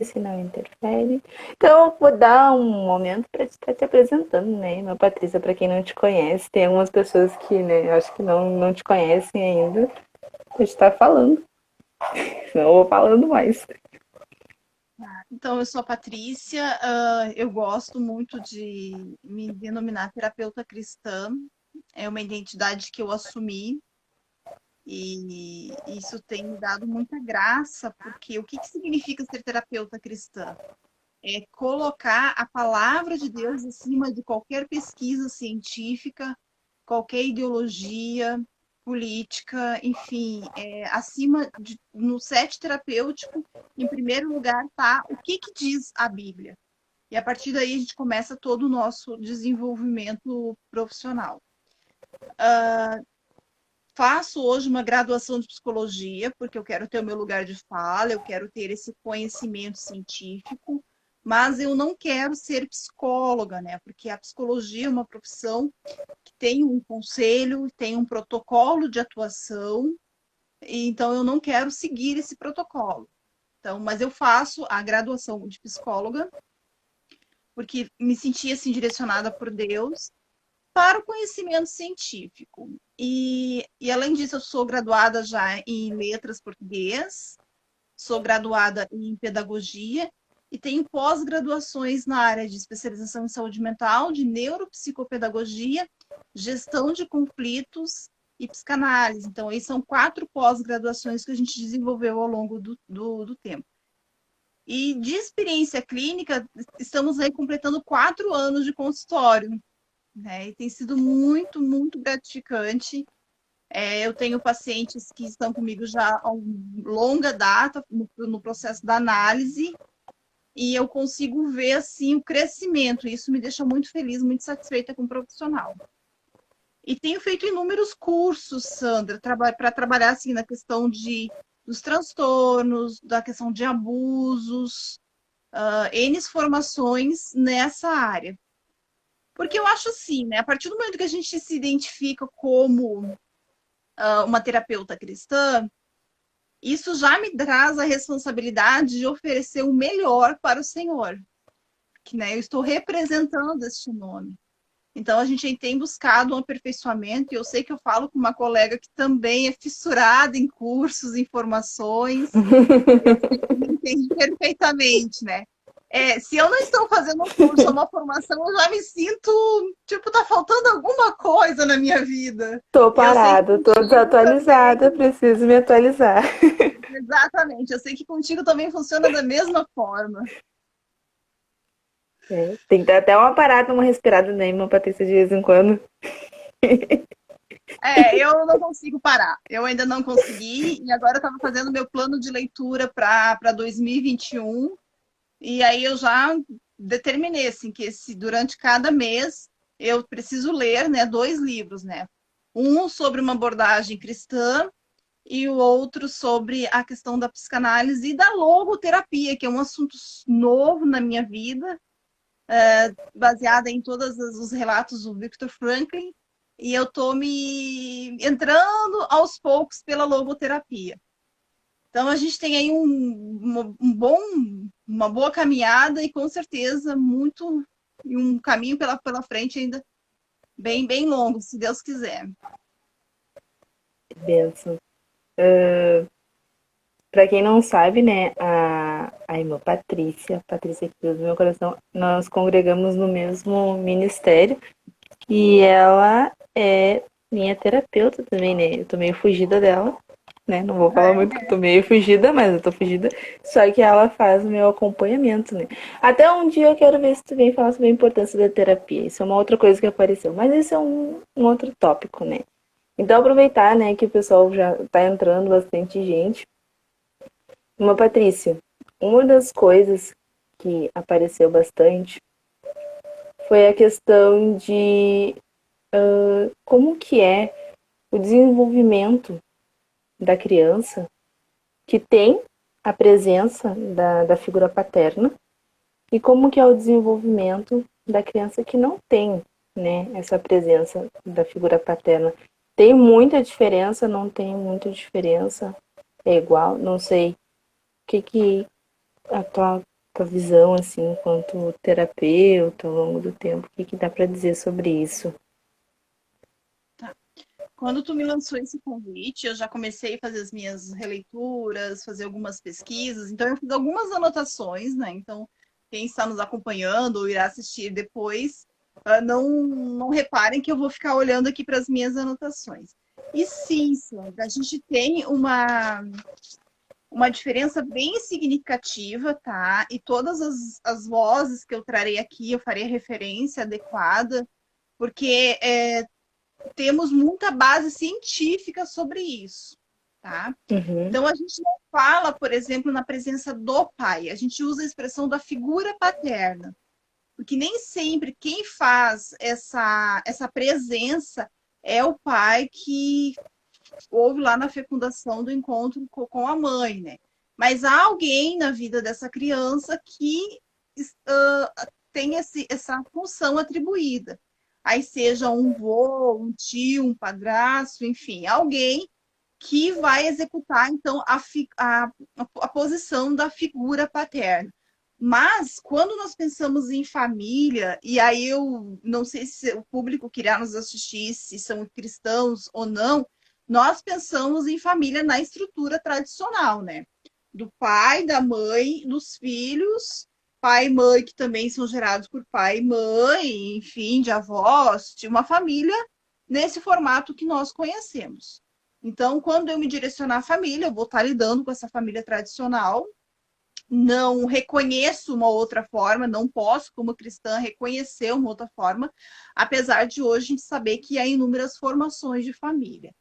se não interfere. Então, eu vou dar um momento para estar te apresentando, né, irmã Patrícia, para quem não te conhece. Tem algumas pessoas que, né, acho que não te conhecem ainda. A gente está falando, senão eu vou falando mais. Então, eu sou a Patrícia, eu gosto muito de me denominar terapeuta cristã, é uma identidade que eu assumi e isso tem me dado muita graça, porque o que significa ser terapeuta cristã? É colocar a palavra de Deus acima de qualquer pesquisa científica, qualquer ideologia política, enfim, acima no set terapêutico, em primeiro lugar, tá o que diz a Bíblia. E a partir daí a gente começa todo o nosso desenvolvimento profissional. Faço hoje uma graduação de psicologia, porque eu quero ter o meu lugar de fala, eu quero ter esse conhecimento científico, mas eu não quero ser psicóloga, né? Porque a psicologia é uma profissão que tem um conselho, tem um protocolo de atuação, e então eu não quero seguir esse protocolo. Então, mas eu faço a graduação de psicóloga porque me sentia assim direcionada por Deus para o conhecimento científico. E além disso, eu sou graduada já em letras português, sou graduada em pedagogia e tenho pós-graduações na área de especialização em saúde mental, de neuropsicopedagogia, gestão de conflitos e psicanálise. Então, aí são 4 pós-graduações que a gente desenvolveu ao longo do tempo. E de experiência clínica, estamos aí completando 4 anos de consultório, né? E tem sido muito, muito gratificante. Eu tenho pacientes que estão comigo já há longa data no processo da análise e eu consigo ver assim o crescimento. Isso me deixa muito feliz, muito satisfeita com o profissional. E tenho feito inúmeros cursos, Sandra, para trabalhar assim na questão dos transtornos, da questão de abusos, N formações nessa área. Porque eu acho assim, né? A partir do momento que a gente se identifica como uma terapeuta cristã, isso já me traz a responsabilidade de oferecer o melhor para o Senhor, que né, eu estou representando este nome. Então a gente tem buscado um aperfeiçoamento, e eu sei que eu falo com uma colega que também é fissurada em cursos, em formações, eu sei que me entende perfeitamente, né? Se eu não estou fazendo um curso ou uma formação, eu já me sinto, tipo, tá faltando alguma coisa na minha vida. Tô E eu sei que parada, tô contigo desatualizada, também, preciso me atualizar. exatamente, eu sei que contigo também funciona da mesma forma. É, tem que dar até uma parada, uma respirada, né, irmã Patrícia, de vez em quando. Eu não consigo parar. Eu ainda não consegui, e agora eu estava fazendo meu plano de leitura para 2021, e aí eu já determinei assim, que durante cada mês eu preciso ler né, 2 livros, né? Um sobre uma abordagem cristã e o outro sobre a questão da psicanálise e da logoterapia, que é um assunto novo na minha vida, baseada em todos os relatos do Viktor Franklin, e eu estou me entrando aos poucos pela logoterapia. Então a gente tem aí uma boa caminhada e com certeza muito e um caminho pela frente ainda bem, bem longo, se Deus quiser. Benção. Pra quem não sabe, né, a irmã Patrícia aqui do meu coração, nós congregamos no mesmo ministério e ela é minha terapeuta também, né? Eu tô meio fugida dela, né? Não vou falar muito que eu tô meio fugida, mas eu tô fugida. Só que ela faz o meu acompanhamento, né? Até um dia eu quero ver se tu vem falar sobre a importância da terapia. Isso é uma outra coisa que apareceu. Mas isso é um outro tópico, né? Então aproveitar, né, que o pessoal já tá entrando bastante gente. Uma Patrícia, uma das coisas que apareceu bastante foi a questão de como que é o desenvolvimento da criança que tem a presença da figura paterna e como que é o desenvolvimento da criança que não tem, né, essa presença da figura paterna. Tem muita diferença, não tem muita diferença, é igual, não sei o que a tua tua visão, assim, enquanto terapeuta ao longo do tempo, o que que dá para dizer sobre isso? Quando tu me lançou esse convite, eu já comecei a fazer as minhas releituras, fazer algumas pesquisas, então eu fiz algumas anotações, né? Então, quem está nos acompanhando ou irá assistir depois, não reparem que eu vou ficar olhando aqui para as minhas anotações. E sim, Sandra, a gente tem uma diferença bem significativa, tá? E todas as vozes que eu trarei aqui, eu farei referência adequada, porque temos muita base científica sobre isso, tá? Uhum, Então, a gente não fala, por exemplo, na presença do pai, a gente usa a expressão da figura paterna, porque nem sempre quem faz essa presença é o pai que houve lá na fecundação do encontro com a mãe, né? Mas há alguém na vida dessa criança que tem essa função atribuída. Aí seja um vô, um tio, um padrasto, enfim, alguém que vai executar, então, a posição da figura paterna. Mas, quando nós pensamos em família, e aí eu não sei se o público que irá nos assistir, se são cristãos ou não, nós pensamos em família na estrutura tradicional, né? Do pai, da mãe, dos filhos, pai e mãe, que também são gerados por pai e mãe, enfim, de avós, de uma família nesse formato que nós conhecemos. Então, quando eu me direcionar à família, eu vou estar lidando com essa família tradicional. Não reconheço uma outra forma, não posso, como cristã, reconhecer uma outra forma, apesar de hoje a gente saber que há inúmeras formações de família.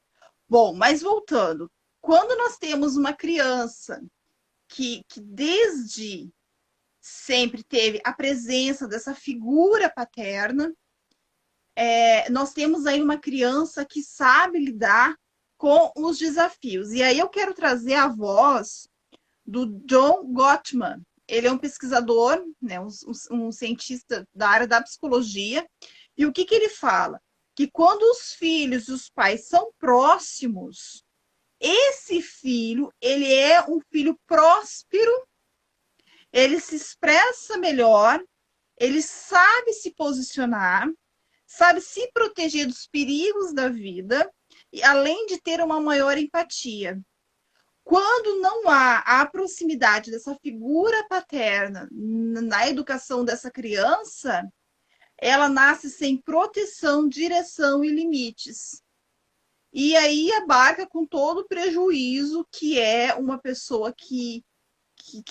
Bom, mas voltando, quando nós temos uma criança que desde sempre teve a presença dessa figura paterna, nós temos aí uma criança que sabe lidar com os desafios. E aí eu quero trazer a voz do John Gottman. Ele é um pesquisador, né, um cientista da área da psicologia. E o que ele fala? Que quando os filhos e os pais são próximos, esse filho, ele é um filho próspero, ele se expressa melhor, ele sabe se posicionar, sabe se proteger dos perigos da vida, e além de ter uma maior empatia. Quando não há a proximidade dessa figura paterna na educação dessa criança, ela nasce sem proteção, direção e limites. E aí abarca com todo o prejuízo que é uma pessoa que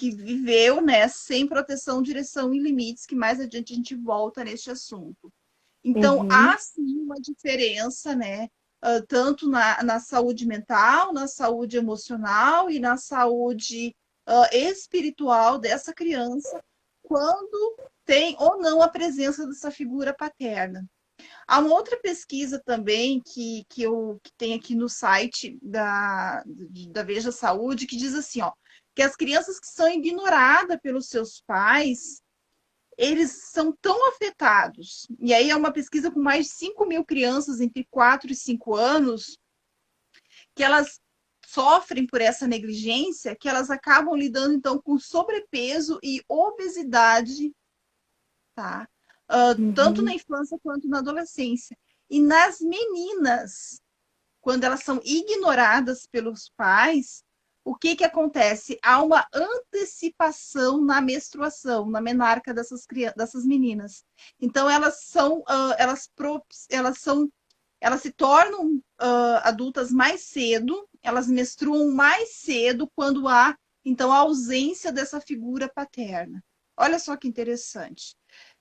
viveu, né, sem proteção, direção e limites, que mais adiante a gente volta neste assunto. Então, uhum, há sim uma diferença, né? Tanto na saúde mental, na saúde emocional e na saúde espiritual dessa criança, quando tem ou não a presença dessa figura paterna. Há uma outra pesquisa também que tem aqui no site da Veja Saúde, que diz assim, ó, que as crianças que são ignoradas pelos seus pais, eles são tão afetados. E aí é uma pesquisa com mais de 5.000 crianças entre 4 e 5 anos, que elas sofrem por essa negligência, que elas acabam lidando então com sobrepeso e obesidade, tá? Tanto na uhum. infância quanto na adolescência. E nas meninas, quando elas são ignoradas pelos pais, o que que acontece? Há uma antecipação na menstruação, na menarca dessas meninas. Então elas são, elas se tornam adultas mais cedo, elas menstruam mais cedo quando há então a ausência dessa figura paterna. Olha só que interessante.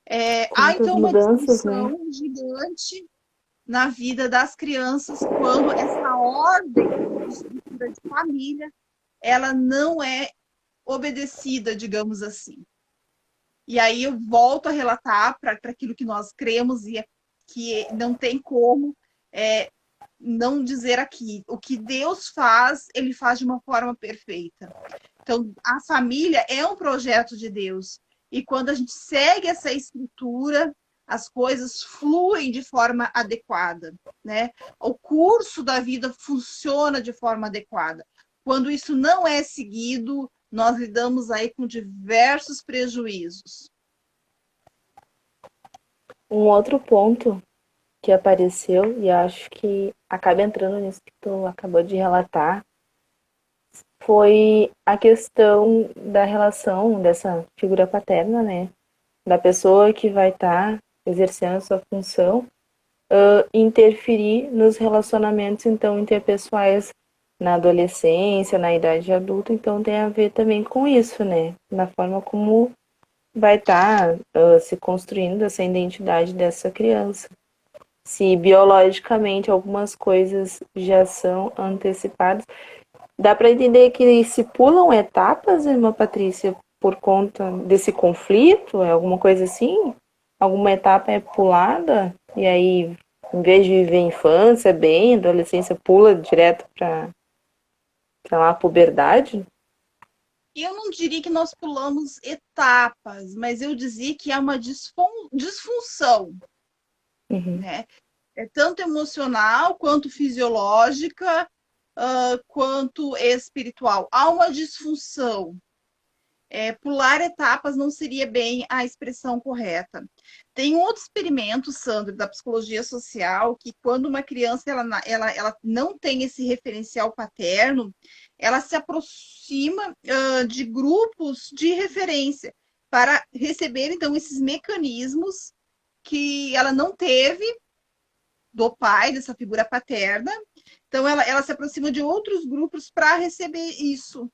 Há Quantas então uma mudanças, né? discussão gigante na vida das crianças quando essa ordem de estrutura de família ela não é obedecida, digamos assim. E aí eu volto a relatar para aquilo que nós cremos e que não tem como é, não dizer aqui. O que Deus faz, ele faz de uma forma perfeita. Então, a família é um projeto de Deus. E quando a gente segue essa estrutura, as coisas fluem de forma adequada, né? O curso da vida funciona de forma adequada. Quando isso não é seguido, nós lidamos aí com diversos prejuízos. Um outro ponto que apareceu, e acho que acaba entrando nisso que tu acabou de relatar, foi a questão da relação dessa figura paterna, né? Da pessoa que vai estar exercendo a sua função, interferir nos relacionamentos, então, interpessoais na adolescência, na idade adulta, então tem a ver também com isso, né? Na forma como vai estar se construindo essa identidade dessa criança. Se biologicamente algumas coisas já são antecipadas, dá para entender que se pulam etapas, irmã Patrícia, por conta desse conflito, é alguma coisa assim? Alguma etapa é pulada e aí, em vez de viver a infância bem, a adolescência pula direto para lá a puberdade? Eu não diria que nós pulamos etapas, mas eu dizia que há uma disfunção, Uhum. né? É tanto emocional quanto fisiológica, quanto espiritual. Há uma disfunção. Pular etapas não seria bem a expressão correta. Tem um outro experimento, Sandro, da psicologia social, que quando uma criança ela não tem esse referencial paterno, ela se aproxima de grupos de referência para receber, então, esses mecanismos que ela não teve do pai, dessa figura paterna. Então, ela se aproxima de outros grupos para receber isso,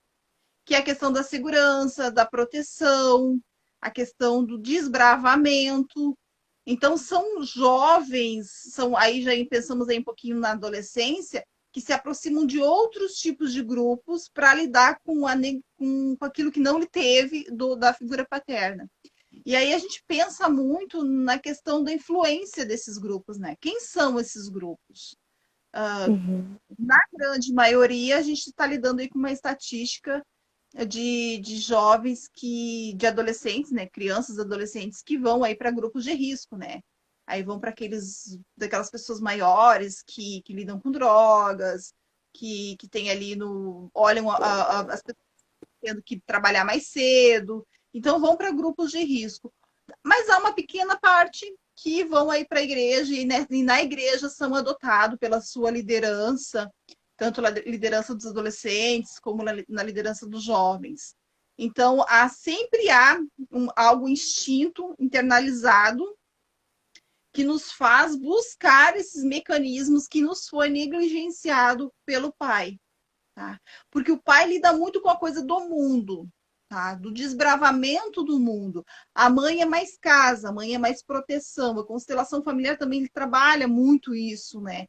que é a questão da segurança, da proteção, a questão do desbravamento. Então, são jovens, aí já pensamos aí um pouquinho na adolescência, que se aproximam de outros tipos de grupos para lidar com aquilo que não lhe teve da figura paterna. E aí a gente pensa muito na questão da influência desses grupos, né? Quem são esses grupos? Uhum. Na grande maioria, a gente está lidando aí com uma estatística de jovens de adolescentes, né, crianças, adolescentes que vão aí para grupos de risco, né? Aí vão para daquelas pessoas maiores que lidam com drogas, que tem ali olham as pessoas tendo que trabalhar mais cedo, então vão para grupos de risco. Mas há uma pequena parte que vão aí para a igreja e na igreja são adotados pela sua liderança, tanto na liderança dos adolescentes como na liderança dos jovens. Então, sempre há algo instinto internalizado que nos faz buscar esses mecanismos que nos foi negligenciado pelo pai. Tá? Porque o pai lida muito com a coisa do mundo, tá? Do desbravamento do mundo. A mãe é mais casa, a mãe é mais proteção. A constelação familiar também trabalha muito isso, né?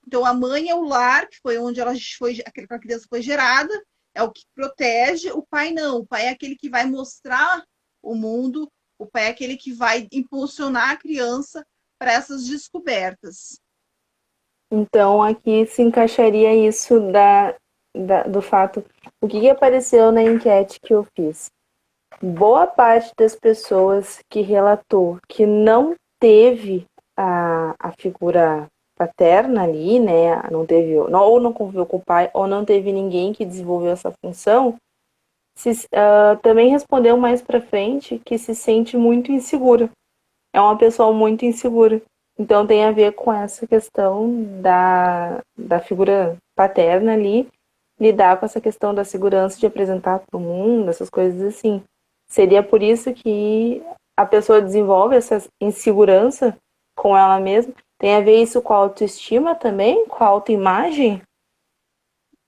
Então, a mãe é o lar, que foi onde aquela criança foi gerada, é o que protege. O pai não, o pai é aquele que vai mostrar o mundo, o pai é aquele que vai impulsionar a criança para essas descobertas. Então, aqui se encaixaria isso do fato. O que apareceu na enquete que eu fiz? Boa parte das pessoas que relatou que não teve a figura paterna ali, né? Não teve, ou não conviveu com o pai, ou não teve ninguém que desenvolveu essa função, também respondeu mais para frente que se sente muito insegura. É uma pessoa muito insegura. Então tem a ver com essa questão da figura paterna ali, lidar com essa questão da segurança de apresentar para o mundo, essas coisas assim. Seria por isso que a pessoa desenvolve essa insegurança com ela mesma. Tem a ver isso com a autoestima também, com a autoimagem?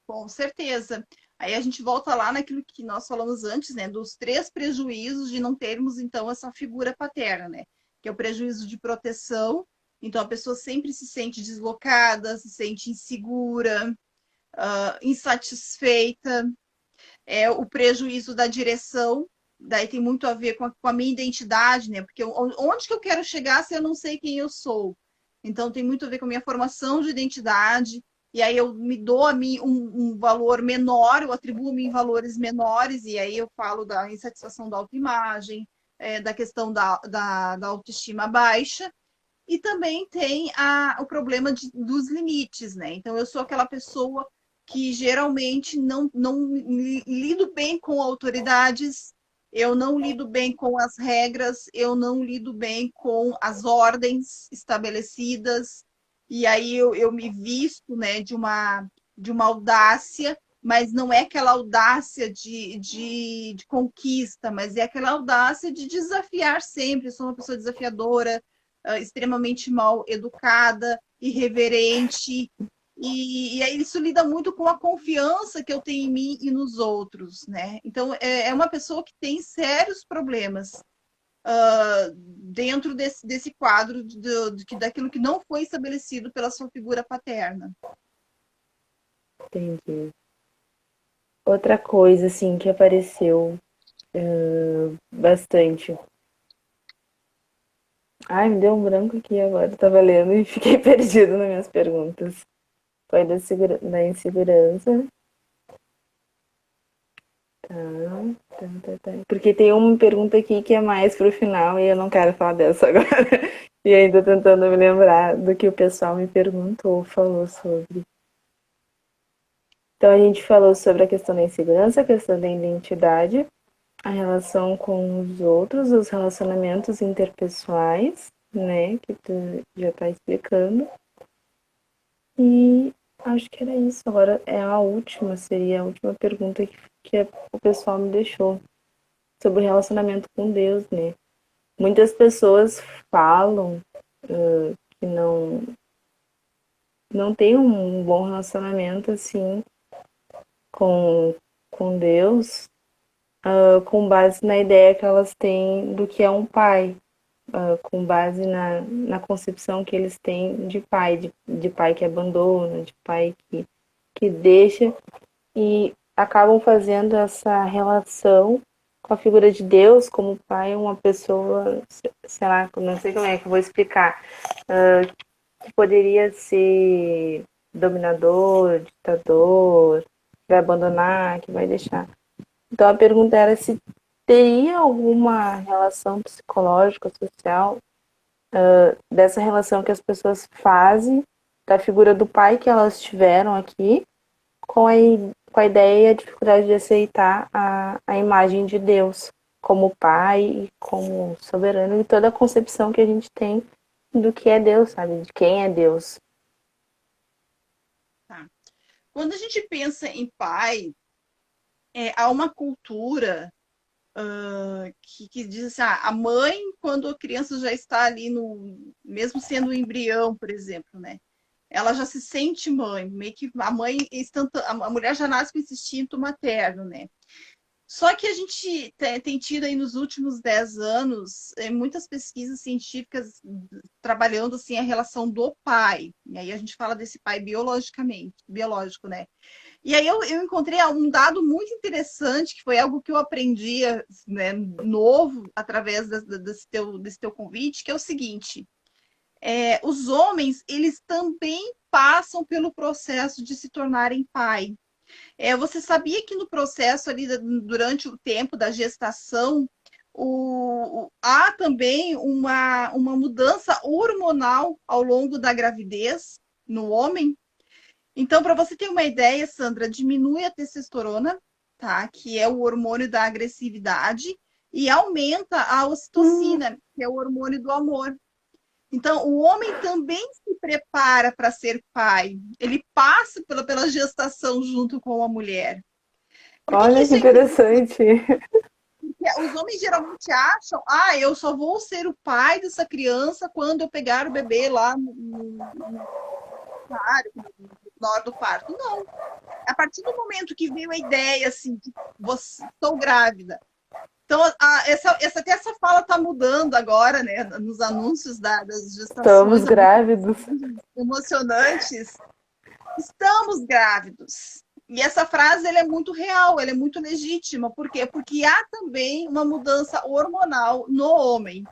Com certeza. Aí a gente volta lá naquilo que nós falamos antes, né? Dos 3 prejuízos de não termos, então, essa figura paterna, né? Que é o prejuízo de proteção. Então, a pessoa sempre se sente deslocada, se sente insegura, insatisfeita. É o prejuízo da direção. Daí tem muito a ver com a minha identidade, né? Porque onde que eu quero chegar se eu não sei quem eu sou? Então, tem muito a ver com a minha formação de identidade, e aí eu me dou a mim um valor menor, eu atribuo a mim valores menores, e aí eu falo da insatisfação da autoimagem, da questão da autoestima baixa, e também tem o problema dos limites, né? Então, eu sou aquela pessoa que geralmente não lido bem com autoridades, eu não lido bem com as regras, eu não lido bem com as ordens estabelecidas, e aí eu me visto, né, de uma audácia, mas não é aquela audácia de conquista, mas é aquela audácia de desafiar sempre. Eu sou uma pessoa desafiadora, extremamente mal educada, irreverente, e aí isso lida muito com a confiança que eu tenho em mim e nos outros, né? Então, é uma pessoa que tem sérios problemas dentro desse quadro daquilo que não foi estabelecido pela sua figura paterna. Entendi. Outra coisa, assim, que apareceu bastante. Ai, me deu um branco aqui agora. Tava lendo e fiquei perdido nas minhas perguntas. Foi da insegurança. Tá, tá. Porque tem uma pergunta aqui que é mais pro final e eu não quero falar dessa agora. E ainda tentando me lembrar do que o pessoal me perguntou, falou sobre. Então a gente falou sobre a questão da insegurança, a questão da identidade, a relação com os outros, os relacionamentos interpessoais, né, que tu já está explicando. E acho que era isso. Agora é a última, seria a última pergunta que o pessoal me deixou sobre o relacionamento com Deus, né? Muitas pessoas falam que não tem um bom relacionamento assim com, com Deus, com base na ideia que elas têm do que é um pai, com base na concepção que eles têm de pai que abandona, de pai que deixa, e acabam fazendo essa relação com a figura de Deus como pai, uma pessoa, sei lá, não sei como é que eu vou explicar, que poderia ser dominador, ditador, que vai abandonar, que vai deixar. Então a pergunta era se teria alguma relação psicológica, social, dessa relação que as pessoas fazem da figura do pai que elas tiveram aqui com a ideia e a dificuldade de aceitar a imagem de Deus como pai e como soberano e toda a concepção que a gente tem do que é Deus, sabe? De quem é Deus. Tá? Quando a gente pensa em pai, há uma cultura que diz assim, a mãe, quando a criança já está ali mesmo sendo um embrião, por exemplo, né? Ela já se sente mãe, meio que a mãe, a mulher já nasce com esse instinto materno, né? Só que a gente tem tido aí nos últimos 10 anos muitas pesquisas científicas trabalhando assim a relação do pai. E aí a gente fala desse pai biológico, né? E aí eu encontrei um dado muito interessante, que foi algo que eu aprendi, né, novo através desse teu convite, que é o seguinte: os homens, eles também passam pelo processo de se tornarem pai. Você sabia que no processo ali, durante o tempo da gestação, há também uma mudança hormonal ao longo da gravidez no homem? Então, para você ter uma ideia, Sandra, diminui a testosterona, tá? Que é o hormônio da agressividade, e aumenta a ocitocina, que é o hormônio do amor. Então, o homem também se prepara para ser pai. Ele passa pela gestação junto com a mulher. Por que Olha que isso é importante? interessante. Porque os homens geralmente acham, eu só vou ser o pai dessa criança quando eu pegar o bebê lá no na hora do parto. Não. A partir do momento que veio a ideia, assim, de estou grávida. Então, até essa fala está mudando agora, né? Nos anúncios das Estamos gestações grávidos. emocionantes. Estamos grávidos. E essa frase ela é muito real, ela é muito legítima. Por quê? Porque há também uma mudança hormonal no homem.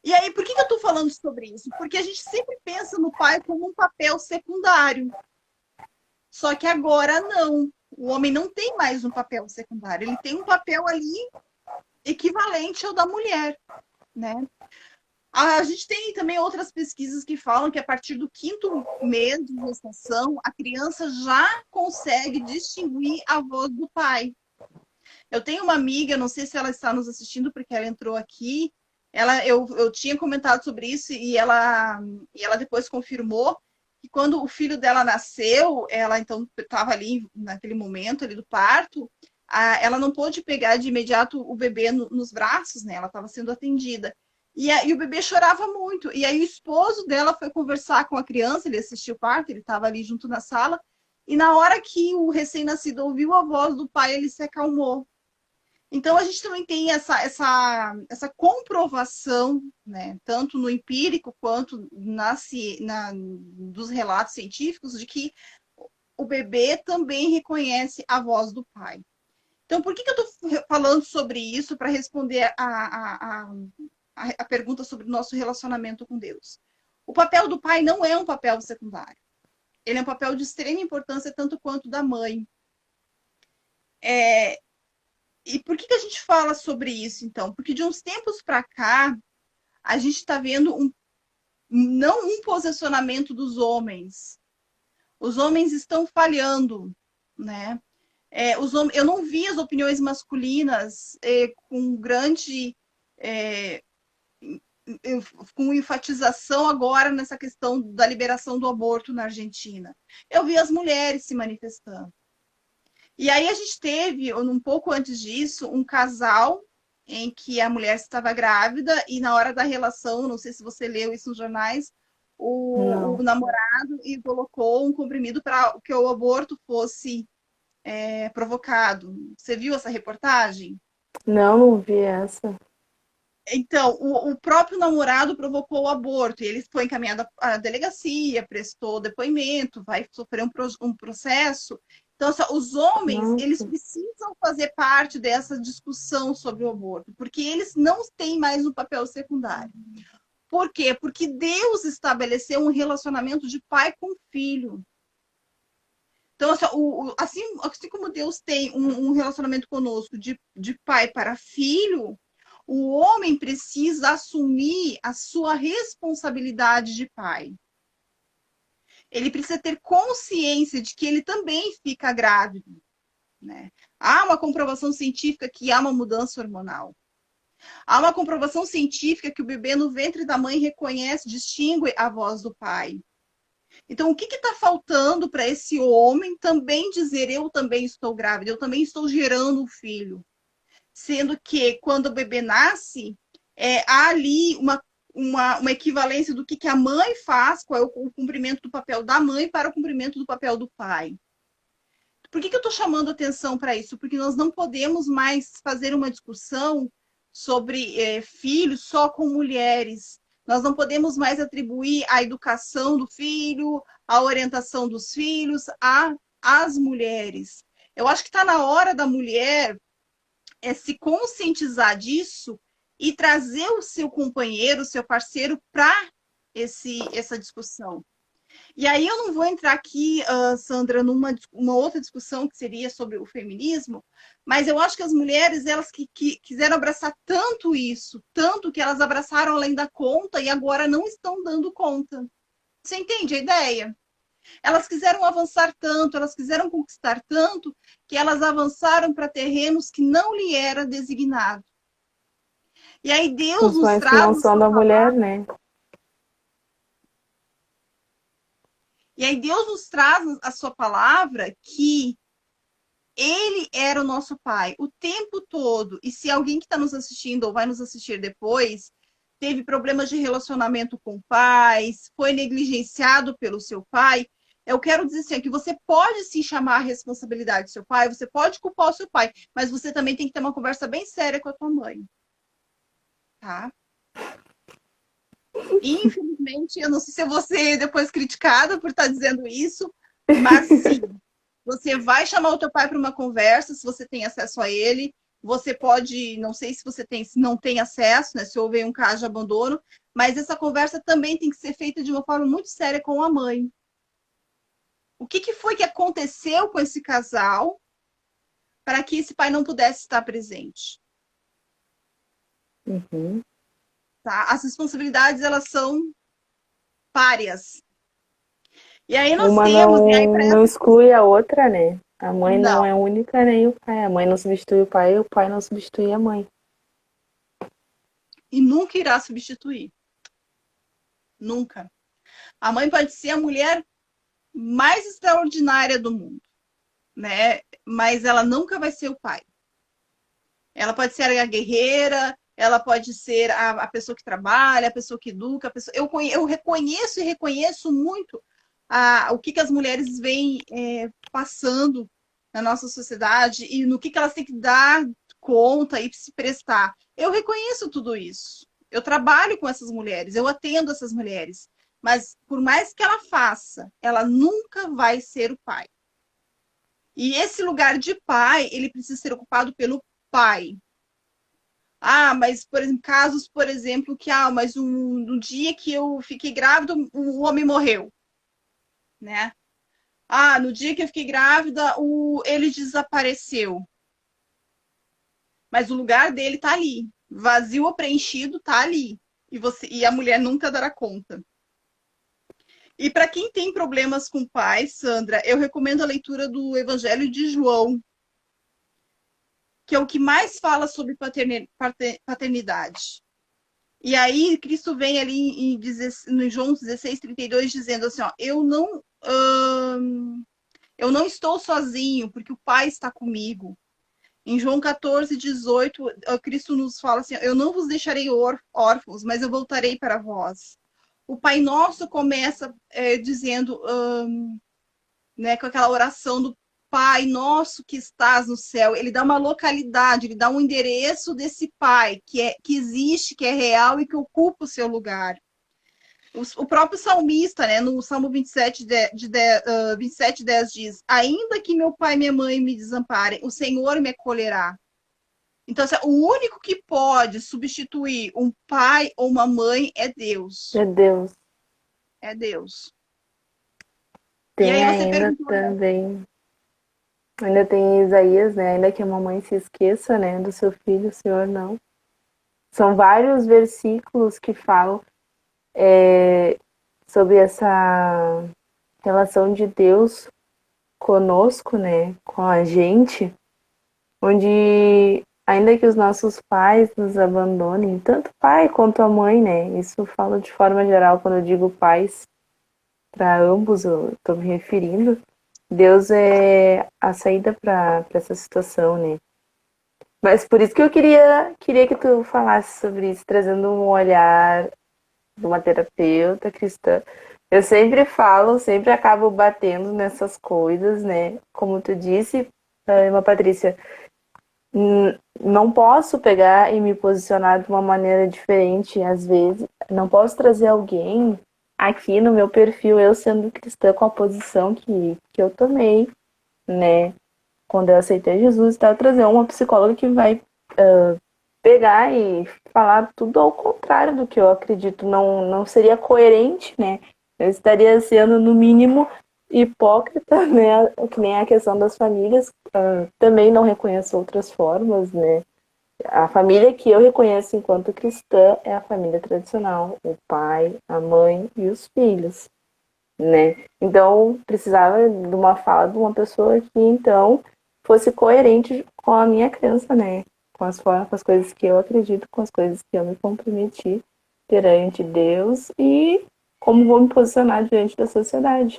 E aí, por que eu estou falando sobre isso? Porque a gente sempre pensa no pai como um papel secundário. Só que agora não. O homem não tem mais um papel secundário. Ele tem um papel ali equivalente ao da mulher, né? A gente tem também outras pesquisas que falam que a partir do quinto mês de gestação, a criança já consegue distinguir a voz do pai. Eu tenho uma amiga, não sei se ela está nos assistindo, porque ela entrou aqui. Eu tinha comentado sobre isso e ela depois confirmou que quando o filho dela nasceu, ela então estava ali naquele momento ali do parto, ela não pôde pegar de imediato o bebê nos braços, né? Ela estava sendo atendida. E o bebê chorava muito. E aí o esposo dela foi conversar com a criança, ele assistiu o parto, ele estava ali junto na sala. E na hora que o recém-nascido ouviu a voz do pai, ele se acalmou. Então, a gente também tem essa comprovação, né, tanto no empírico quanto dos relatos científicos, de que o bebê também reconhece a voz do pai. Então, por que eu estou falando sobre isso para responder a pergunta sobre o nosso relacionamento com Deus? O papel do pai não é um papel secundário. Ele é um papel de extrema importância, tanto quanto da mãe. E por que a gente fala sobre isso, então? Porque de uns tempos para cá, a gente está vendo não um posicionamento dos homens. Os homens estão falhando, né? Eu não vi as opiniões masculinas com grande com enfatização agora nessa questão da liberação do aborto na Argentina. Eu vi as mulheres se manifestando. E aí a gente teve, um pouco antes disso, um casal em que a mulher estava grávida e na hora da relação, não sei se você leu isso nos jornais, o Não, namorado e colocou um comprimido para que o aborto fosse provocado. Você viu essa reportagem? não vi essa. Então, o próprio namorado provocou o aborto e ele foi encaminhado à delegacia, prestou depoimento, vai sofrer um processo. Então, assim, os homens, eles Nossa, precisam fazer parte dessa discussão sobre o aborto, porque eles não têm mais um papel secundário. Por quê? Porque Deus estabeleceu um relacionamento de pai com filho. Então, assim como Deus tem um relacionamento conosco de pai para filho, o homem precisa assumir a sua responsabilidade de pai. Ele precisa ter consciência de que ele também fica grávido, né? Há uma comprovação científica que há uma mudança hormonal. Há uma comprovação científica que o bebê no ventre da mãe reconhece, distingue a voz do pai. Então, o que está faltando para esse homem também dizer eu também estou grávida, eu também estou gerando um filho? Sendo que quando o bebê nasce, há ali uma equivalência do que a mãe faz, qual é o cumprimento do papel da mãe para o cumprimento do papel do pai. Por que eu estou chamando atenção para isso? Porque nós não podemos mais fazer uma discussão sobre filhos só com mulheres. Nós não podemos mais atribuir a educação do filho, a orientação dos filhos às mulheres. Eu acho que está na hora da mulher se conscientizar disso e trazer o seu companheiro, o seu parceiro para essa discussão. E aí eu não vou entrar aqui, Sandra, uma outra discussão que seria sobre o feminismo, mas eu acho que as mulheres, elas que quiseram abraçar tanto isso, tanto que elas abraçaram além da conta e agora não estão dando conta. Você entende a ideia? Elas quiseram avançar tanto, elas quiseram conquistar tanto, que elas avançaram para terrenos que não lhe era designado. E aí Deus nos funções que traz não a são sua da mulher, palavra. né? E aí Deus nos traz a sua palavra que ele era o nosso pai o tempo todo. E se alguém que está nos assistindo ou vai nos assistir depois teve problemas de relacionamento com pais, foi negligenciado pelo seu pai, eu quero dizer assim, que você pode sim chamar a responsabilidade do seu pai, você pode culpar o seu pai, mas você também tem que ter uma conversa bem séria com a tua mãe, tá? E, infelizmente, eu não sei se eu vou ser depois criticada por estar dizendo isso, mas sim, você vai chamar o teu pai para uma conversa, se você tem acesso a ele. Você pode, não sei se você tem, se não tem acesso, né, se houver um caso de abandono, mas essa conversa também tem que ser feita de uma forma muito séria com a mãe. O que foi que aconteceu com esse casal para que esse pai não pudesse estar presente? Uhum. tá? As responsabilidades, elas são párias. E aí nós Uma temos, e aí para não exclui a outra, né? A mãe não não, é única, nem o pai. A mãe não substitui o pai não substitui a mãe. e nunca irá substituir. Nunca. A mãe pode ser a mulher mais extraordinária do mundo, né? Mas ela nunca vai ser o pai. Ela pode ser a guerreira, ela pode ser a pessoa que trabalha, a pessoa que educa, a pessoa... eu reconheço e reconheço muito o que as mulheres vêm passando na nossa sociedade e no que elas têm que dar conta e se prestar. Eu reconheço tudo isso. Eu trabalho com essas mulheres, eu atendo essas mulheres. Mas por mais que ela faça, ela nunca vai ser o pai. E esse lugar de pai, ele precisa ser ocupado pelo pai. Ah, mas, por exemplo, casos, por exemplo, que, mas no dia que eu fiquei grávida, o homem morreu, né? Ah, no dia que eu fiquei grávida, ele desapareceu. Mas o lugar dele tá ali. Vazio ou preenchido, tá ali. E a mulher nunca dará conta. E para quem tem problemas com pais, Sandra, eu recomendo a leitura do Evangelho de João, que é o que mais fala sobre paternidade. E aí, Cristo vem ali no João 16:32, dizendo assim: ó, eu não estou sozinho, porque o Pai está comigo. Em João 14:18, Cristo nos fala assim: eu não vos deixarei órfãos, mas eu voltarei para vós. O Pai Nosso começa dizendo, né, com aquela oração do Pai Nosso que estás no céu. Ele dá uma localidade, ele dá um endereço desse Pai que existe, que é real e que ocupa o seu lugar. O próprio salmista, né, no Salmo 27:10 diz: ainda que meu pai e minha mãe me desamparem, o Senhor me acolherá. Então, assim, o único que pode substituir um pai ou uma mãe é Deus. Meu Deus. É Deus. E Tem aí você ainda perguntou, né? também. Ainda tem Isaías, né? Ainda que a mamãe se esqueça, né, do seu filho, o Senhor não. São vários versículos que falam sobre essa relação de Deus conosco, né, com a gente, onde ainda que os nossos pais nos abandonem, tanto o pai quanto a mãe, né, isso eu falo de forma geral quando eu digo pais, para ambos eu estou me referindo, Deus é a saída para essa situação, né. Mas por isso que eu queria que tu falasse sobre isso, trazendo um olhar de uma terapeuta cristã. Eu sempre falo, sempre acabo batendo nessas coisas, né? Como tu disse, irmã Patrícia, não posso pegar e me posicionar de uma maneira diferente, às vezes. Não posso trazer alguém aqui no meu perfil, eu sendo cristã, com a posição que eu tomei, né? Quando eu aceitei Jesus, tá? Trazer uma psicóloga que vai pegar e falar tudo ao contrário do que eu acredito. Não seria coerente, né? Eu estaria sendo, no mínimo, hipócrita, né? Que nem a questão das famílias. Também não reconheço outras formas, né? A família que eu reconheço enquanto cristã é a família tradicional, o pai, a mãe e os filhos, né? Então, precisava de uma fala de uma pessoa que, então, fosse coerente com a minha crença, né? Com as formas, com as coisas que eu acredito, com as coisas que eu me comprometi perante Deus e como vou me posicionar diante da sociedade.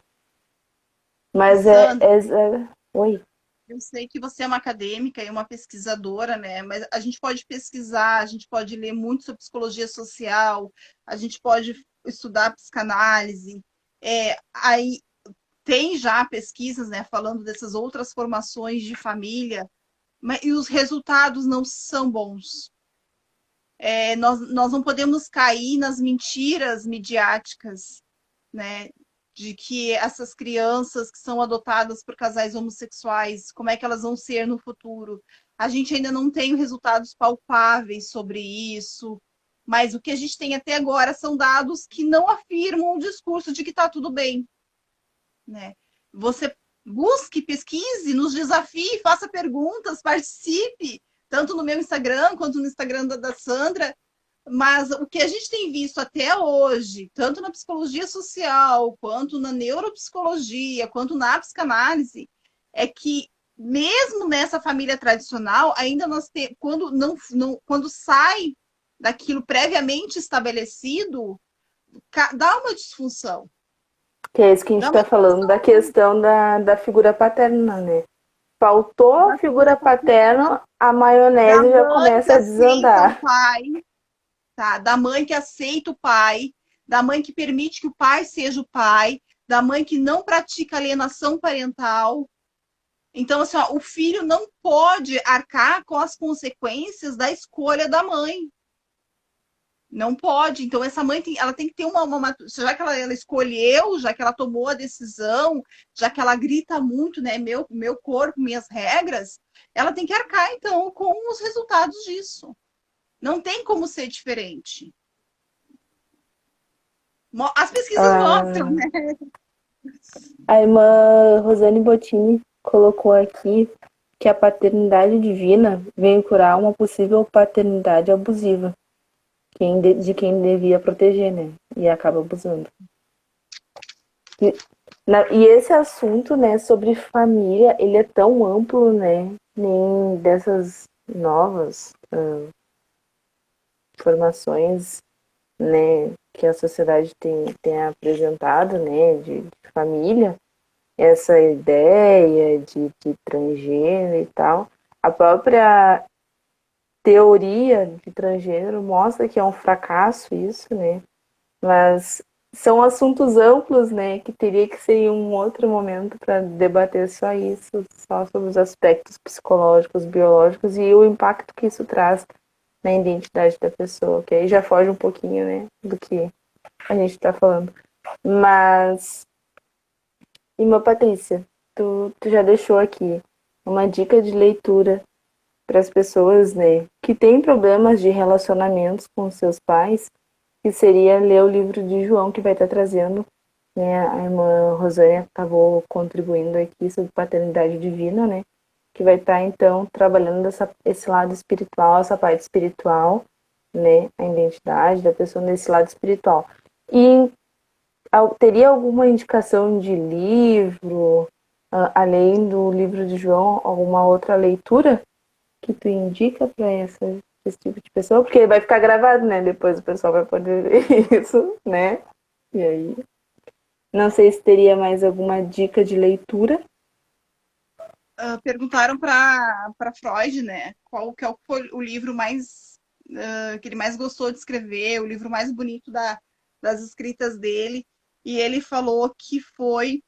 E Mas Sandra, Oi. eu sei que você é uma acadêmica e uma pesquisadora, né? Mas a gente pode pesquisar, a gente pode ler muito sobre psicologia social, a gente pode estudar psicanálise. Aí tem já pesquisas, né, falando dessas outras formações de família, e os resultados não são bons. Nós não podemos cair nas mentiras midiáticas, né? De que essas crianças que são adotadas por casais homossexuais, como é que elas vão ser no futuro? A gente ainda não tem resultados palpáveis sobre isso, mas o que a gente tem até agora são dados que não afirmam o discurso de que está tudo bem, né? Você busque, pesquise, nos desafie, faça perguntas, participe, tanto no meu Instagram quanto no Instagram da Sandra, Mas o que a gente tem visto até hoje, tanto na psicologia social, quanto na neuropsicologia, quanto na psicanálise, é que mesmo nessa família tradicional, ainda nós temos, quando sai daquilo previamente estabelecido, dá uma disfunção. Que é isso que a gente Dá está uma falando da disfunção. questão da figura paterna, né? Faltou a Da figura paterna, a maionese já mãe que começa a aceita o desandar. pai, tá? Da mãe que aceita o pai, da mãe que permite que o pai seja o pai, da mãe que não pratica alienação parental. Então, assim, ó, o filho não pode arcar com as consequências da escolha da mãe. Não pode. Então, essa mãe ela tem que ter já que ela escolheu, já que ela tomou a decisão, já que ela grita muito, né? Meu corpo, minhas regras, ela tem que arcar, então, com os resultados disso. Não tem como ser diferente. As pesquisas mostram, A, né? a irmã Rosane Bottini colocou aqui que a paternidade divina vem curar uma possível paternidade abusiva de quem devia proteger, né? E acaba abusando. E, e esse assunto, né, sobre família, ele é tão amplo, né? Nem dessas novas formações, né, que a sociedade tem apresentado, né, de família, essa ideia de transgênero e tal. A própria teoria de transgênero mostra que é um fracasso isso, né? Mas são assuntos amplos, né, que teria que ser em um outro momento para debater só isso, só sobre os aspectos psicológicos, biológicos e o impacto que isso traz na identidade da pessoa, que aí já foge um pouquinho, né, do que a gente está falando. Mas, irmã Patrícia, tu já deixou aqui uma dica de leitura para as pessoas, né, que têm problemas de relacionamentos com seus pais, que seria ler o livro de João, que vai estar trazendo, né, a irmã Rosânia acabou contribuindo aqui sobre paternidade divina, né, que vai estar, então, trabalhando esse lado espiritual, essa parte espiritual, né, a identidade da pessoa nesse lado espiritual. E teria alguma indicação de livro, além do livro de João, alguma outra leitura que tu indica para esse tipo de pessoa? Porque vai ficar gravado, né? Depois o pessoal vai poder ver isso, né? E aí, não sei se teria mais alguma dica de leitura. Perguntaram para Freud, né? Qual que foi o livro mais que ele mais gostou de escrever, o livro mais bonito das escritas dele. E ele falou que foi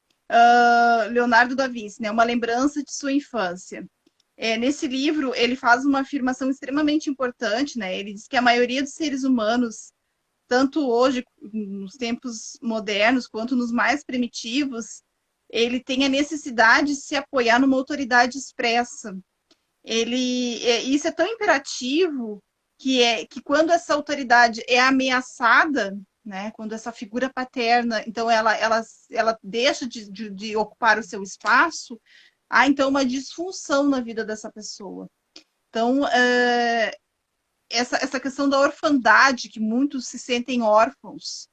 Leonardo da Vinci, né? Uma lembrança de sua infância. Nesse livro, ele faz uma afirmação extremamente importante, né? Ele diz que a maioria dos seres humanos, tanto hoje, nos tempos modernos, quanto nos mais primitivos, ele tem a necessidade de se apoiar numa autoridade expressa. Isso é tão imperativo que quando essa autoridade é ameaçada, né, quando essa figura paterna, então ela deixa de ocupar o seu espaço, há então uma disfunção na vida dessa pessoa. Então, essa questão da orfandade, que muitos se sentem órfãos,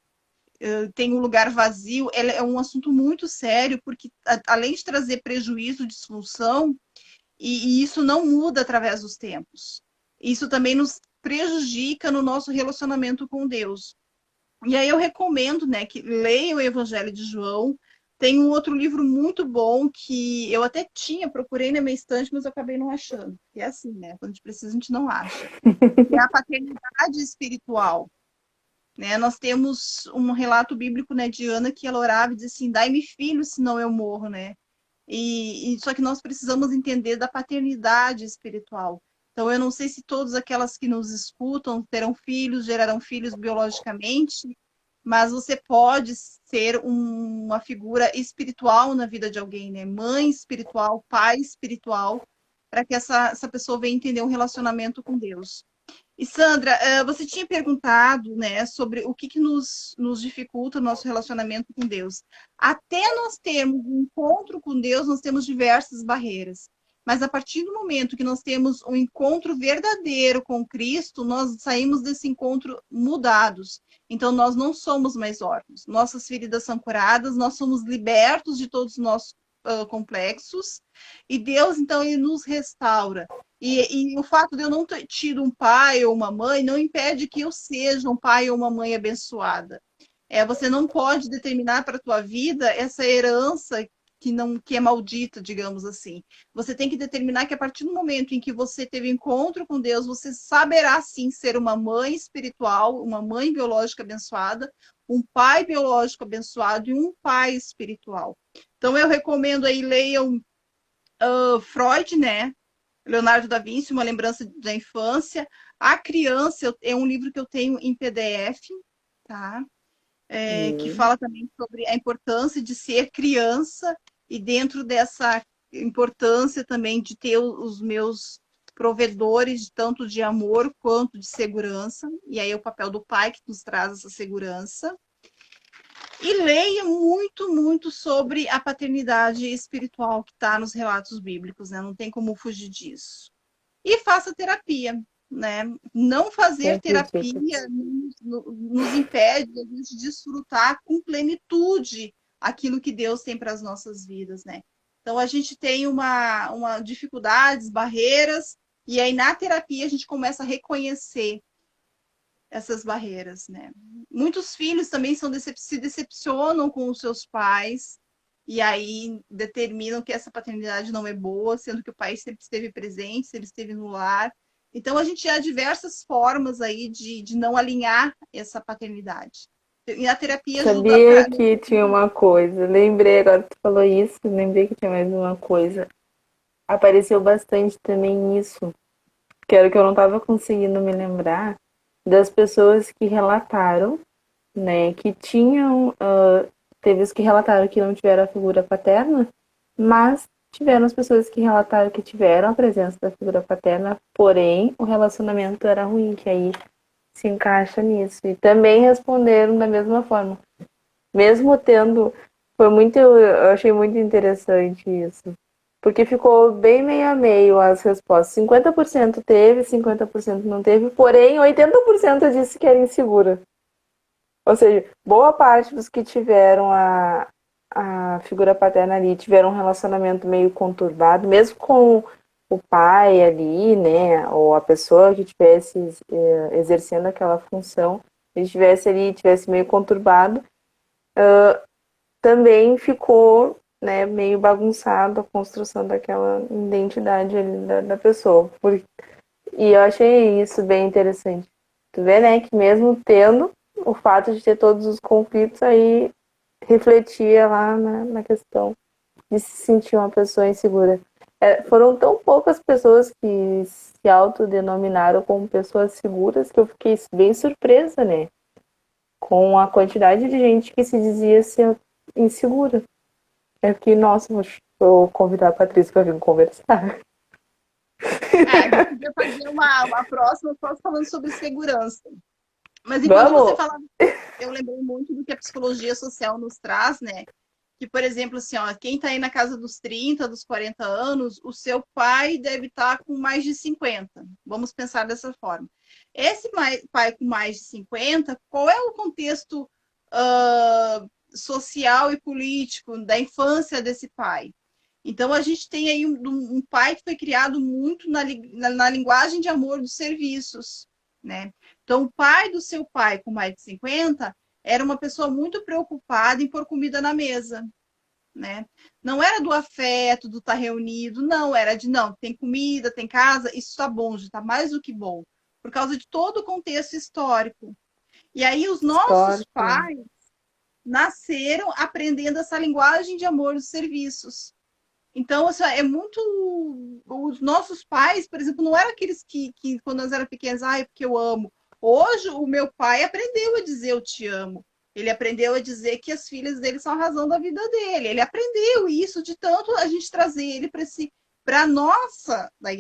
tem um lugar vazio, é um assunto muito sério, porque além de trazer prejuízo, disfunção, e isso não muda através dos tempos. Isso também nos prejudica no nosso relacionamento com Deus. E aí eu recomendo, né, que leiam o Evangelho de João. Tem um outro livro muito bom que eu até procurei na minha estante, mas eu acabei não achando. E é assim, né? Quando a gente precisa, a gente não acha. Que é a paternidade espiritual. Né? Nós temos um relato bíblico, né, de Ana, que ela orava e dizia assim: dai-me filho, senão eu morro, né? Só que nós precisamos entender da paternidade espiritual. Então, eu não sei se todas aquelas que nos escutam terão filhos, gerarão filhos biologicamente, mas você pode ser uma figura espiritual na vida de alguém, né? Mãe espiritual, pai espiritual, para que essa pessoa venha entender um relacionamento com Deus. E Sandra, você tinha perguntado, né, sobre o que nos dificulta o nosso relacionamento com Deus. Até nós termos um encontro com Deus, nós temos diversas barreiras. Mas a partir do momento que nós temos um encontro verdadeiro com Cristo, nós saímos desse encontro mudados. Então, nós não somos mais órfãos. Nossas feridas são curadas, nós somos libertos de todos os nossos complexos. E Deus, então, ele nos restaura. E o fato de eu não ter tido um pai ou uma mãe não impede que eu seja um pai ou uma mãe abençoada. Você não pode determinar para a tua vida essa herança que é maldita, digamos assim. Você tem que determinar que a partir do momento em que você teve encontro com Deus, você saberá sim ser uma mãe espiritual, uma mãe biológica abençoada, um pai biológico abençoado e um pai espiritual. Então eu recomendo aí, leiam Freud, né? Leonardo da Vinci, Uma Lembrança da Infância. A Criança é um livro que eu tenho em PDF, tá? Que fala também sobre a importância de ser criança e dentro dessa importância também de ter os meus provedores, tanto de amor quanto de segurança. E aí é o papel do pai que nos traz essa segurança. E leia muito, muito sobre a paternidade espiritual que está nos relatos bíblicos, né? Não tem como fugir disso. E faça terapia, né? Não fazer terapia nos impede de desfrutar com plenitude aquilo que Deus tem para as nossas vidas, né? Então a gente tem uma dificuldades, barreiras, e aí na terapia a gente começa a reconhecer essas barreiras, né? Muitos filhos também se decepcionam com os seus pais e aí determinam que essa paternidade não é boa, sendo que o pai sempre esteve presente, sempre esteve no lar. Então a gente há diversas formas aí de não alinhar essa paternidade. E a terapia ajuda Sabia que tinha uma coisa, lembrei, agora que tu falou isso, lembrei que tinha mais uma coisa. Apareceu bastante também isso, que era o que eu não estava conseguindo me lembrar, das pessoas que relataram, né, que tinham, teve os que relataram que não tiveram a figura paterna, mas tiveram as pessoas que relataram que tiveram a presença da figura paterna, porém o relacionamento era ruim, que aí se encaixa nisso. E também responderam da mesma forma. Mesmo tendo, eu achei muito interessante isso. Porque ficou bem meio a meio as respostas. 50% teve, 50% não teve, porém 80% disse que era insegura. Ou seja, boa parte dos que tiveram a figura paterna ali tiveram um relacionamento meio conturbado, mesmo com o pai ali, né, ou a pessoa que estivesse exercendo aquela função, ele estivesse ali, tivesse meio conturbado, também ficou, né, meio bagunçado a construção daquela identidade ali da pessoa. E eu achei isso bem interessante. Tu vê, né, que mesmo tendo o fato de ter todos os conflitos, aí refletia lá na questão de se sentir uma pessoa insegura. Foram tão poucas pessoas que se autodenominaram como pessoas seguras que eu fiquei bem surpresa, né? Com a quantidade de gente que se dizia ser insegura. Eu fiquei, nossa, vou convidar a Patrícia para vir conversar. a gente podia fazer uma próxima só falando sobre segurança. Mas enquanto Vamos! você falava, eu lembrei muito do que a psicologia social nos traz, né? Que, por exemplo, assim, ó, quem está aí na casa dos 30, dos 40 anos, o seu pai deve estar com mais de 50. Vamos pensar dessa forma. Esse pai com mais de 50, qual é o contexto social e político da infância desse pai? Então, a gente tem aí um pai que foi criado muito na linguagem de amor dos serviços, né? Então, o pai do seu pai com mais de 50 era uma pessoa muito preocupada em pôr comida na mesa, né? Não era do afeto, do estar reunido, não, era de não, tem comida, tem casa, isso está bom, já está mais do que bom, por causa de todo o contexto histórico. E aí os nossos pais nasceram aprendendo essa linguagem de amor dos serviços. Então, assim, é muito. Os nossos pais, por exemplo, não eram aqueles que quando nós éramos pequenos, é porque eu amo. Hoje, o meu pai aprendeu a dizer eu te amo. Ele aprendeu a dizer que as filhas dele são a razão da vida dele. Ele aprendeu isso de tanto a gente trazer ele para para nossa, daí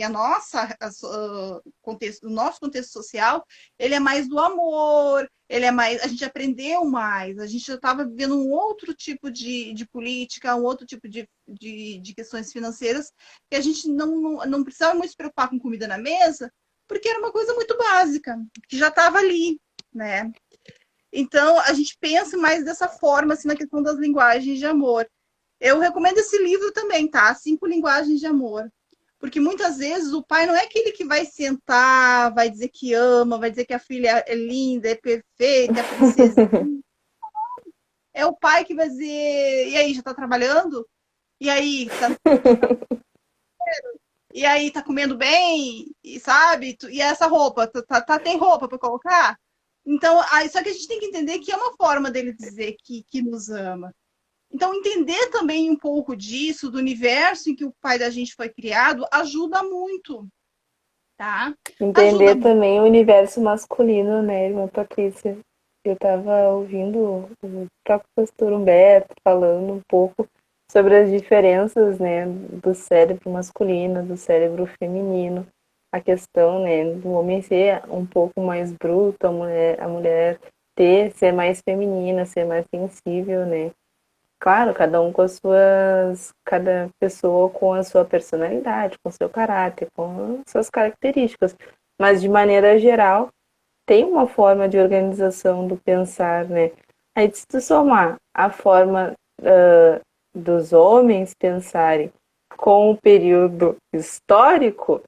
contexto, o nosso contexto social, ele é mais do amor, ele é mais, a gente aprendeu mais, a gente já estava vivendo um outro tipo de política, um outro tipo de questões financeiras, que a gente não precisava muito se preocupar com comida na mesa, porque era uma coisa muito básica, que já estava ali, né? Então, a gente pensa mais dessa forma, assim, na questão das linguagens de amor. Eu recomendo esse livro também, tá? 5 Linguagens de Amor. Porque muitas vezes o pai não é aquele que vai sentar, vai dizer que ama, vai dizer que a filha é linda, é perfeita, é princesinha. É o pai que vai dizer, e aí, já tá trabalhando? E aí, e aí, tá comendo bem? E sabe? E essa roupa? Tem roupa para colocar? Então, aí, só que a gente tem que entender que é uma forma dele dizer que nos ama. Então, entender também um pouco disso, do universo em que o pai da gente foi criado, ajuda muito, tá? Ajuda Entender muito. também o universo masculino, né, irmã Patrícia? Eu estava ouvindo o próprio pastor Humberto falando um pouco sobre as diferenças, né, do cérebro masculino, do cérebro feminino, a questão, né, do homem ser um pouco mais bruto, a mulher ser mais feminina, ser mais sensível, né? Claro, cada um com as suas, cada pessoa com a sua personalidade, com o seu caráter, com as suas características. Mas de maneira geral, tem uma forma de organização do pensar, né? Aí se tu somar a forma dos homens pensarem com o período histórico,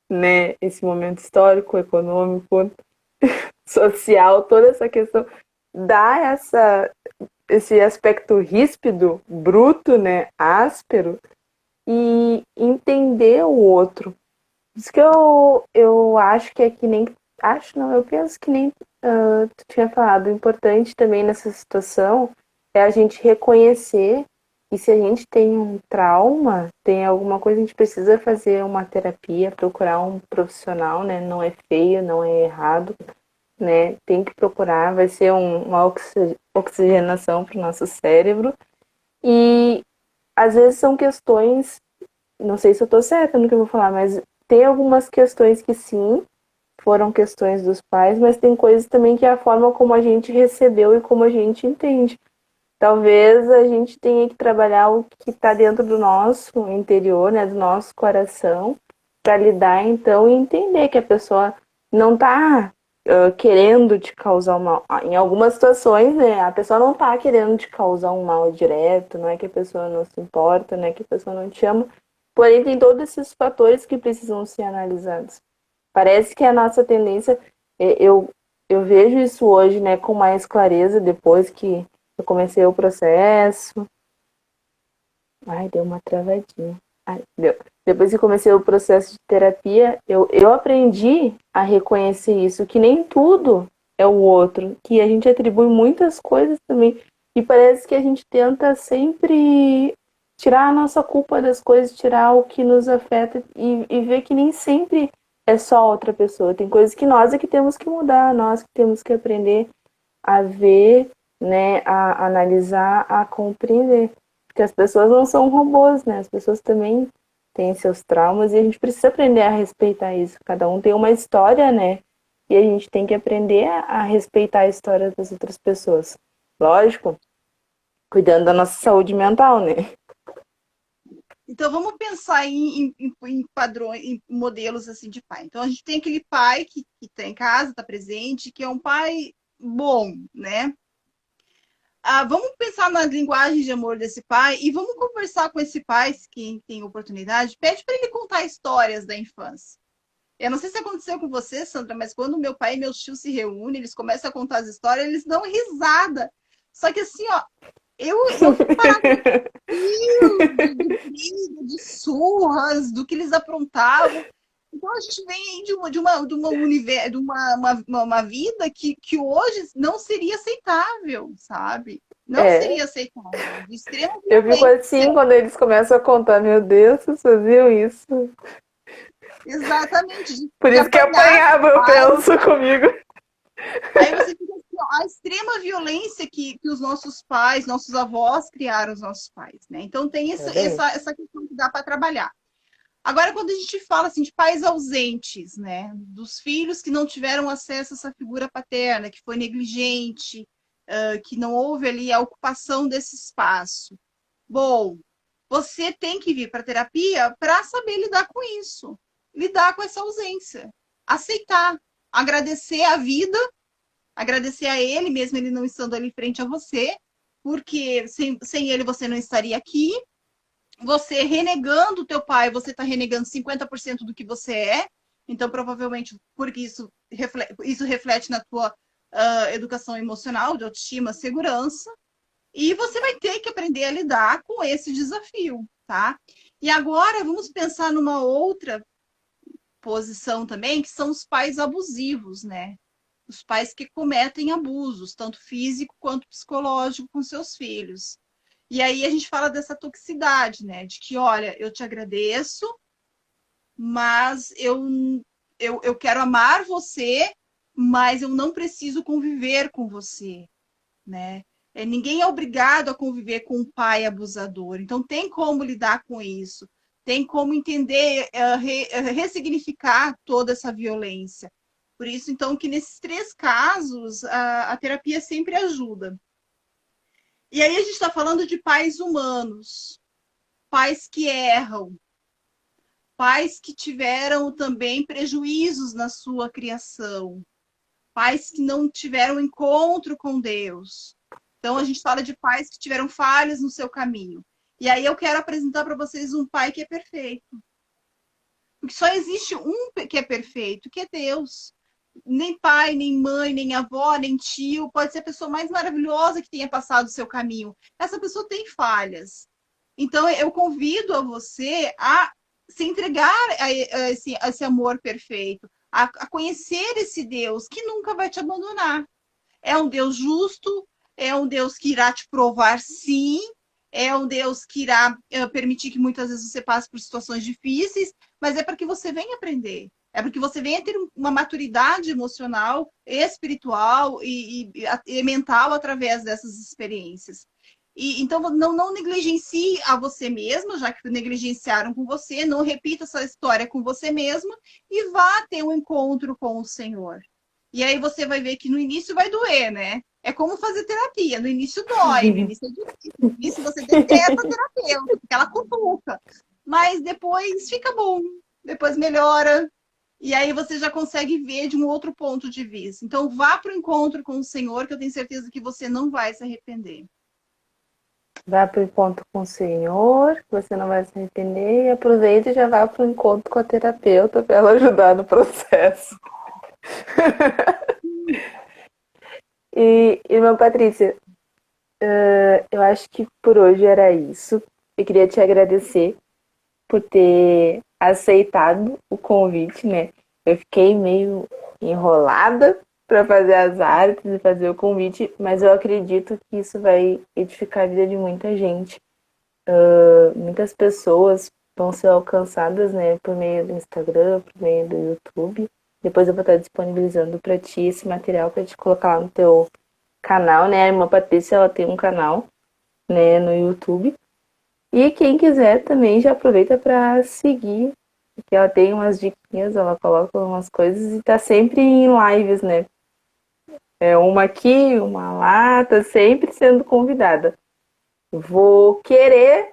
né? Esse momento histórico, econômico, social, toda essa questão dá esse aspecto ríspido, bruto, né, áspero, e entender o outro. Isso que eu acho que é que nem. Acho não, eu penso que nem tu tinha falado. O importante também nessa situação é a gente reconhecer que se a gente tem um trauma, tem alguma coisa, a gente precisa fazer uma terapia, procurar um profissional, né? Não é feio, não é errado, né? Tem que procurar, vai ser uma oxigenação para o nosso cérebro. E às vezes são questões, não sei se eu estou certa no que eu vou falar, mas tem algumas questões que sim, foram questões dos pais, mas tem coisas também que é a forma como a gente recebeu e como a gente entende. Talvez a gente tenha que trabalhar o que está dentro do nosso interior, né, do nosso coração, para lidar então e entender que a pessoa não está querendo te causar um mal. Em algumas situações, né, a pessoa não está querendo te causar um mal direto, não é que a pessoa não se importa, não é que a pessoa não te ama, porém tem todos esses fatores que precisam ser analisados. Parece que a nossa tendência, eu vejo isso hoje, né, com mais clareza depois que eu comecei o processo. Ai, deu uma travadinha. Ai, deu. Depois que comecei o processo de terapia, eu aprendi a reconhecer isso, que nem tudo é o outro, que a gente atribui muitas coisas também. E parece que a gente tenta sempre tirar a nossa culpa das coisas, tirar o que nos afeta e ver que nem sempre é só outra pessoa. Tem coisas que nós é que temos que mudar, nós que temos que aprender a ver, né, a analisar, a compreender. Porque as pessoas não são robôs, né? As pessoas também têm seus traumas e a gente precisa aprender a respeitar isso. Cada um tem uma história, né? E a gente tem que aprender a respeitar a história das outras pessoas. Lógico, cuidando da nossa saúde mental, né? Então, vamos pensar em padrões, em modelos assim de pai. Então, a gente tem aquele pai que está em casa, está presente, que é um pai bom, né? Vamos pensar nas linguagens de amor desse pai e vamos conversar com esse pai, quem tem oportunidade, pede para ele contar histórias da infância. Eu não sei se aconteceu com você, Sandra, mas quando meu pai e meus tios se reúnem, eles começam a contar as histórias, eles dão risada. Só que assim, ó, eu fico parada de briga, de surras, do que eles aprontavam. Então a gente vem aí de uma vida que hoje não seria aceitável, sabe? Não É, seria aceitável, de extrema eu fico violência. assim quando eles começam a contar, meu Deus, vocês faziam isso. Exatamente, Por de isso que apanhar do apanhava, eu pai. penso comigo. Aí você fica assim, ó, a extrema violência que os nossos pais, nossos avós criaram os nossos pais, né? Então tem É bem. essa questão que dá para trabalhar. Agora, quando a gente fala assim, de pais ausentes, né? Dos filhos que não tiveram acesso a essa figura paterna, que foi negligente, que não houve ali a ocupação desse espaço. Bom, você tem que vir para a terapia para saber lidar com isso, lidar com essa ausência, aceitar, agradecer a vida, agradecer a ele, mesmo ele não estando ali frente a você, porque sem ele você não estaria aqui. Você renegando o teu pai, você está renegando 50% do que você é. Então, provavelmente, porque isso reflete na tua educação emocional, de autoestima, segurança. E você vai ter que aprender a lidar com esse desafio, tá? E agora vamos pensar numa outra posição também, que são os pais abusivos, né? Os pais que cometem abusos, tanto físico quanto psicológico, com seus filhos. E aí a gente fala dessa toxicidade, né? De que, olha, eu te agradeço, mas eu quero amar você, mas eu não preciso conviver com você, né? Ninguém é obrigado a conviver com um pai abusador. Então, tem como lidar com isso. Tem como entender, ressignificar toda essa violência. Por isso, então, que nesses três casos, a terapia sempre ajuda. E aí a gente está falando de pais humanos, pais que erram, pais que tiveram também prejuízos na sua criação, pais que não tiveram encontro com Deus. Então a gente fala de pais que tiveram falhas no seu caminho. E aí eu quero apresentar para vocês um pai que é perfeito. Porque só existe um que é perfeito, que é Deus. Nem pai, nem mãe, nem avó, nem tio, pode ser a pessoa mais maravilhosa que tenha passado o seu caminho. Essa pessoa tem falhas. Então, eu convido a você a se entregar a esse amor perfeito, a conhecer esse Deus que nunca vai te abandonar. É um Deus justo, é um Deus que irá te provar, sim, é um Deus que irá permitir que muitas vezes você passe por situações difíceis, mas é para que você venha aprender. É para que você venha ter uma maturidade emocional, espiritual e mental através dessas experiências. Então, não negligencie a você mesma, já que negligenciaram com você, não repita essa história com você mesma e vá ter um encontro com o Senhor. E aí você vai ver que no início vai doer, né? É como fazer terapia. No início dói, no início é difícil, no início você detesta a terapeuta, porque ela cutuca. Mas depois fica bom, depois melhora. E aí você já consegue ver de um outro ponto de vista. Então vá para o encontro com o Senhor, que eu tenho certeza que você não vai se arrepender. Vá para o encontro com o Senhor, você não vai se arrepender, e aproveita e já vá para o encontro com a terapeuta para ela ajudar no processo. Irmã Patrícia, eu acho que por hoje era isso. Eu queria te agradecer por ter aceitado o convite, né? Eu fiquei meio enrolada para fazer as artes e fazer o convite, mas eu acredito que isso vai edificar a vida de muita gente. Muitas pessoas vão ser alcançadas, né, por meio do Instagram, por meio do YouTube. Depois eu vou estar disponibilizando para ti esse material para te colocar lá no teu canal, né? A irmã Patrícia, ela tem um canal, né, no YouTube. E quem quiser também já aproveita para seguir, porque ela tem umas diquinhas, ela coloca umas coisas e tá sempre em lives, né? É uma aqui, uma lá, tá sempre sendo convidada. Vou querer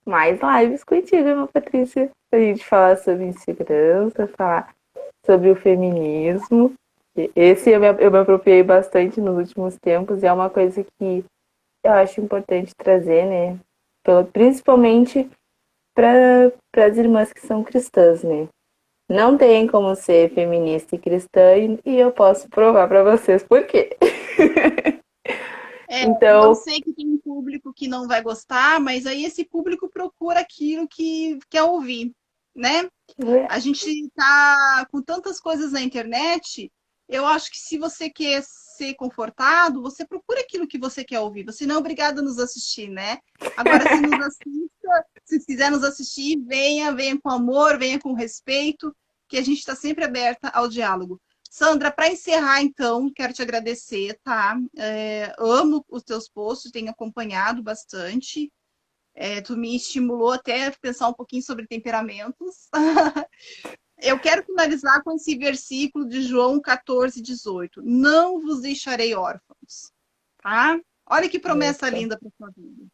mais lives contigo, irmã Patrícia, pra gente falar sobre insegurança, falar sobre o feminismo. Esse eu me apropriei bastante nos últimos tempos e é uma coisa que eu acho importante trazer, né? Principalmente para as irmãs que são cristãs, né? Não tem como ser feminista e cristã e eu posso provar para vocês por quê. Eu Então, sei que tem um público que não vai gostar, mas aí esse público procura aquilo que quer ouvir, né? A gente está com tantas coisas na internet, eu acho que se você quer ser confortado, você procura aquilo que você quer ouvir. Você não é obrigado a nos assistir, né? Agora, se nos assista, se quiser nos assistir, venha com amor, venha com respeito, que a gente está sempre aberta ao diálogo. Sandra, para encerrar, então, quero te agradecer, tá? Amo os teus posts, tenho acompanhado bastante. Tu me estimulou até a pensar um pouquinho sobre temperamentos. Eu quero finalizar com esse versículo de João 14:18. Não vos deixarei órfãos, tá? Olha que promessa Eita. linda para sua vida.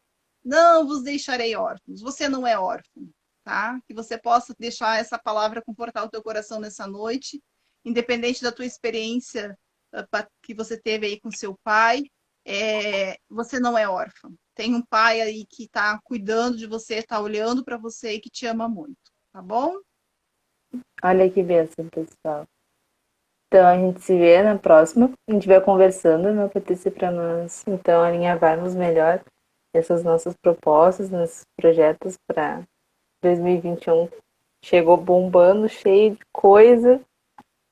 Não vos deixarei órfãos. Você não é órfão, tá? Que você possa deixar essa palavra confortar o teu coração nessa noite, independente da tua experiência que você teve aí com seu pai, você não é órfão. Tem um pai aí que está cuidando de você, está olhando para você e que te ama muito, tá bom? Olha que bênção, pessoal. Então a gente se vê na próxima. A gente vai conversando, né, Patrícia, para nós então alinhavarmos melhor essas nossas propostas, nossos projetos para 2021. Chegou bombando, cheio de coisa,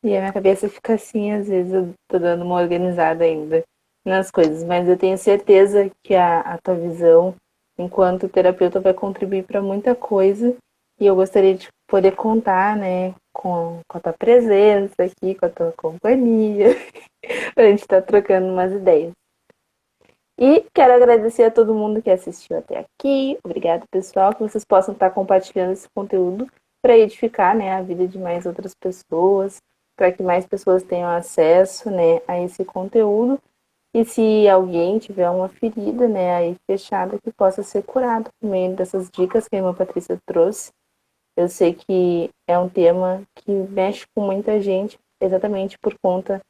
e a minha cabeça fica assim, às vezes eu tô dando uma organizada ainda nas coisas, mas eu tenho certeza que a tua visão enquanto terapeuta vai contribuir para muita coisa e eu gostaria de poder contar, né, com a tua presença aqui, com a tua companhia, para a gente estar trocando umas ideias. E quero agradecer a todo mundo que assistiu até aqui. Obrigada, pessoal, que vocês possam estar compartilhando esse conteúdo para edificar, né, a vida de mais outras pessoas, para que mais pessoas tenham acesso, né, a esse conteúdo. E se alguém tiver uma ferida, né, aí fechada, que possa ser curado por meio dessas dicas que a irmã Patrícia trouxe. Eu sei que é um tema que mexe com muita gente, exatamente por conta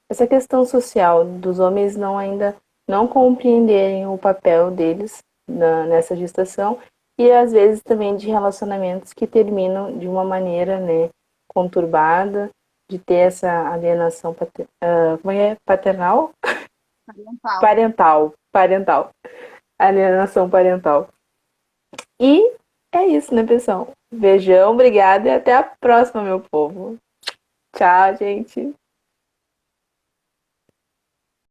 essa questão social dos homens não ainda não compreenderem o papel deles nessa gestação e às vezes também de relacionamentos que terminam de uma maneira, né, conturbada, de ter essa alienação como é paternal? Parental. Parental, alienação parental. E é isso, né, pessoal? Beijão, obrigada e até a próxima, meu povo. Tchau, gente.